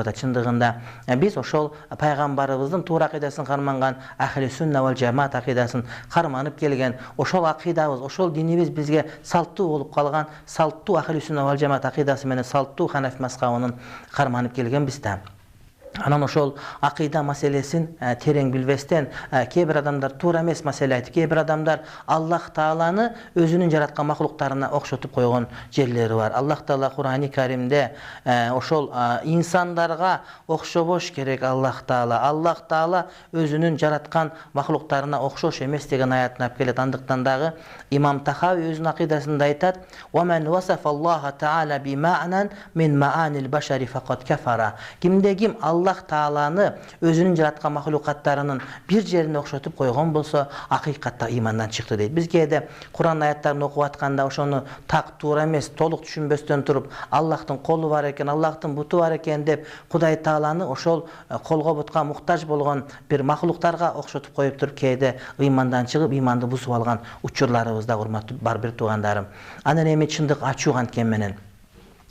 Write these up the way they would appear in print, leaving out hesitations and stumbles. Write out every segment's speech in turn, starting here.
Чындыгында biz ошол пайгамбарыбыздын туура акыйдасын карманган ахли сунна вал жамаат акыйдасын карманып келген, ошол акыйдабыз, ошол динибиз бизге салттуу болуп калган, салттуу ахли сунна вал жамаат акыйдасы менен салттуу ханафи мазхабынын карманып келгенбиз да. Анан ошол акыйда маселесин терең билбестен кээ бир адамдар туура эмес маселе айтып, кээ бир адамдар Аллах Тааланы өзүнүн жараткан махлуктарына окшотуп койгон жерлери бар. Аллах Таала Кур'ани Каримде ошол инсандарга окшобош керек Аллах Таала. Аллах Таала өзүнүн жараткан махлуктарына окшош эмес деген аятын алып келет. Андыктан дагы Имам Тахави өзүнүн акыйдасында айтат: "Ва ман васафа Аллаха Таала би ма'нан мин ма'анил башари фaqat кафара." Кимде ким Аллах Тааланы өзүнүн жараткан махлукаттарынын бир жерине окшотуп койгон болсо, акыйкатта имандан чыкты дейт. Биз кээде Кур'ан аяттарын окуп атканда ошону так туура эмес, толук түшүнбөстөн туруп, Аллахтын колу бар экен, Аллахтын буту бар экен деп, Кудай Тааланы ошол колго бутка муктаж болгон бир махлуктарга окшотуп коюп туруп, кээде имандан чыгып, иманды бузуп алган учурларыбыз да урматтуу барбир туугандарым. Анан эми чындык ачуу анткен менен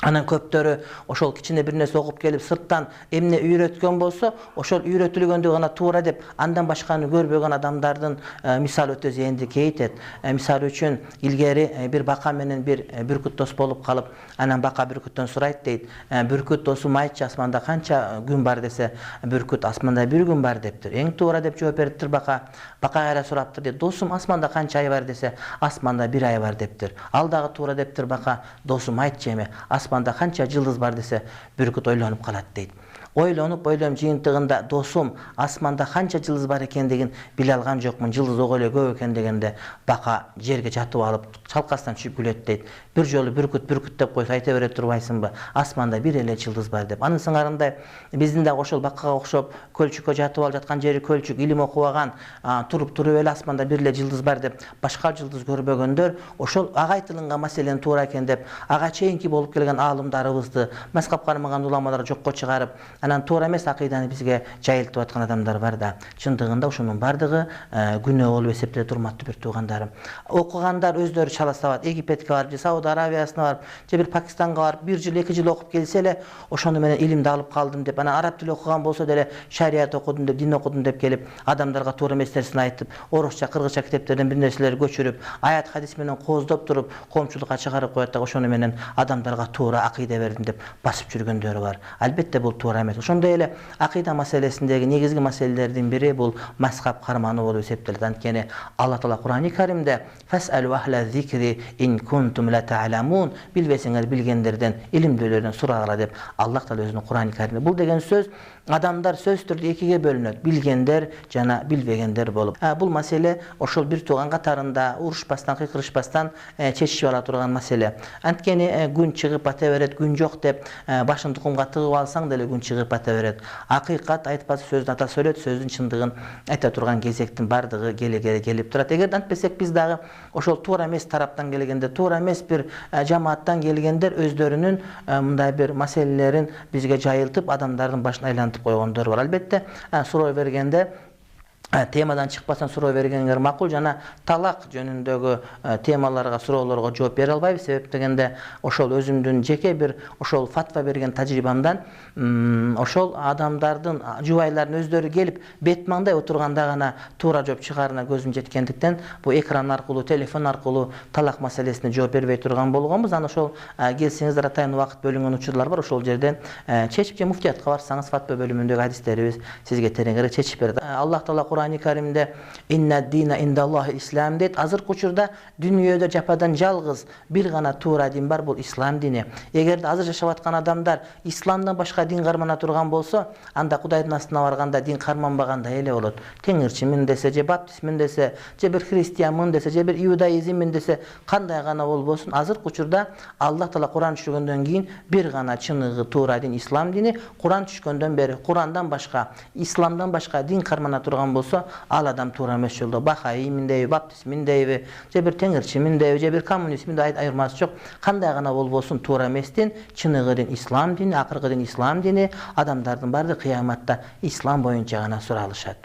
анан көптөрү ошол кичине бир нерсе окуп келип сырттан эмне үйрөткөн болсо, ошол үйрөтүлгөндү гана туура деп, андан башканы көрбөгөн адамдардын мисалы өтө зээндүү кейтет. Мисалы үчүн илгери бир бака менен бир бүркүт дос болуп калып, анан бака бүркүттөн сурайт дейт: "Бүркүт досум, айтчы, асманда канча күн бар?" десе, бүркүт: "Асманда бир күн бар" дептир. Эң туура деп жооп бериптир бака. Бака кайра сураптыр дейт: "Досум, асманда канча ай бар?" десе, "Асманда бир ай бар" дептир. Ал дагы туура дептир бака: "Досум, айтчы эми, асманда канча жылдыз бар?" десе, бүркүт ойлонуп калат дейт. Ойлонуп жыйынтыгында: "Досум, асманда канча жылдыз бар экендигин биле алган жокмун, жылдыз ого эле көп экен" дегенде, бака жерге жатып алып чалкастан түшүп күлөт дейт. Бир жолу бүркүт деп койсо айта бере турбайсыңбы, асманда бир эле жылдыз бар деп. Анын сыңарындай биздин дагы ошол бакага окшоп көлчүккө жатып алып жаткан жери көлчүк, илим окубаган, туруп эле асманда бир эле жылдыз бар деп башка жылдыз көрбөгөндөр ошол ага айтылган маселенин туура экен деп, ага чейинки болуп келген аалымдарыбызды, мазхаб кармаган уламаларды жокко чыгарып, анан туура эмес акыйданы бизге жайылтып аткан адамдар бар да. Чындыгында ошонун бардыгы күнөө болуп эсептелет, урматтуу бир туугандарым. Окугандар өздөрү чала сабат, Египетке барып, же Сауд Арабиясына барып, же бир Пакистанга барып, бир жыл, 2 жыл окуп келсе эле, ошону менен илимди алып калдым деп, анан араб тили окуган болсо деле шарият окудум деп, дин окудум деп келип, адамдарга туура эмес нерсени айтып, орусча, кыргызча китептерден бир нерселерди көчүрүп, аят хадис менен кооздоп туруп, коомчулукка чыгарып коет да, ошону менен адамдарга туура акыйда бердим деп басып жүргөндөр бар. Албетте бул туура эмес. Ошондой эле акыйда маселесиндеги негизги маселелердин бири бул мазхаб кармануу болуп эсептелет. Анткени Алла Таала Кур'ани Каримде: "Фас'алу ахла зикри ин кунтум ла та'ламун", билбесеңер билгендерден, илимдүүлөрдөн сурагыла деп Аллах Таала өзүнүн Кур'ани Каримде. Бул деген сөз адамдар сөз түрдө экиге бөлүнөт: билгендер жана билбегендер болуп. Бул маселе ошол бир тууган катарында урушпастан, кыйкырышпастан чечишип ала турган маселе. Анткени күн чыгып бата берет, күн жок деп башыңды кумга тыгып алсаң деле күн чыгып бата берет. Акыйкат айтпаса сөздүн ата сөйлөт, сөздүн чындыгын айта турган кезектин бардыгы келип турат. Эгер антпесек, биз дагы ошол туура эмес тараптан келгенде, туура эмес бир жамааттан келгендер өздөрүнүн мындай бир маселелерин бизге жайылтып, адамдардын башын айлантып койгондор бар. Албетте суроо бергенде темадан чыкпастан суроо бергениңер макул. Жана талак жөнүндөгү темаларга, суроолорго жооп бере албайбыз. Себеп дегенде ошол өзүмдүн жеке бир ошол фатва берген тажрыйбамдан ошол адамдардын жубайларын өздөрү келип бет маңдай отурганда гана туура жооп чыгарына көзүм жеткендиктен, бу экран аркылуу, телефон аркылуу талак маселесине жооп бербей турган болгонбуз. Анан ошол келсеңиздер, атайын убакыт бөлүнгөн учурлар бар, ошол жерден чечип, же муфтиятка барсаңыз фатва бөлүмүндөгү хадистерибиз сизге тереңирээк чечип берет. Аллах Таала Кур'ани Каримде: "Инна дина индаллахи ислам" дейт. Азыркы учурда дүйнөдө жападан жалгыз бир гана туура дин бар, бул ислам дини. Эгерде азыр жашап аткан адамдар исламдан башка дин кармана турган болсо, анда Кудайдын астына барганда дин карманбагандай эле болот. Теңирчимин десе, же баптистмин десе, же бир христианмын десе, же бир иудаизммин десе, кандай гана болбосун, азыркы учурда Аллах Таала Кур'ан түшүргөндөн кийин бир гана чыныгы туура дин ислам дини. Кур'ан түшкөндөн бери Кур'андан башка, исламдан башка дин кармана турган болсо, ал адам туура эмес жолдо. Бахаимин дейби, баптистмин дейби, же бир теңирчимин дейби, же бир коммунистмин дейби, айырмасы жок. Кандай гана болбосун туура эмес дин, чыныгы дин ислам дини, акыркы дин ислам дини. Адамдардын баары кыяматта ислам боюнча гана суралышат.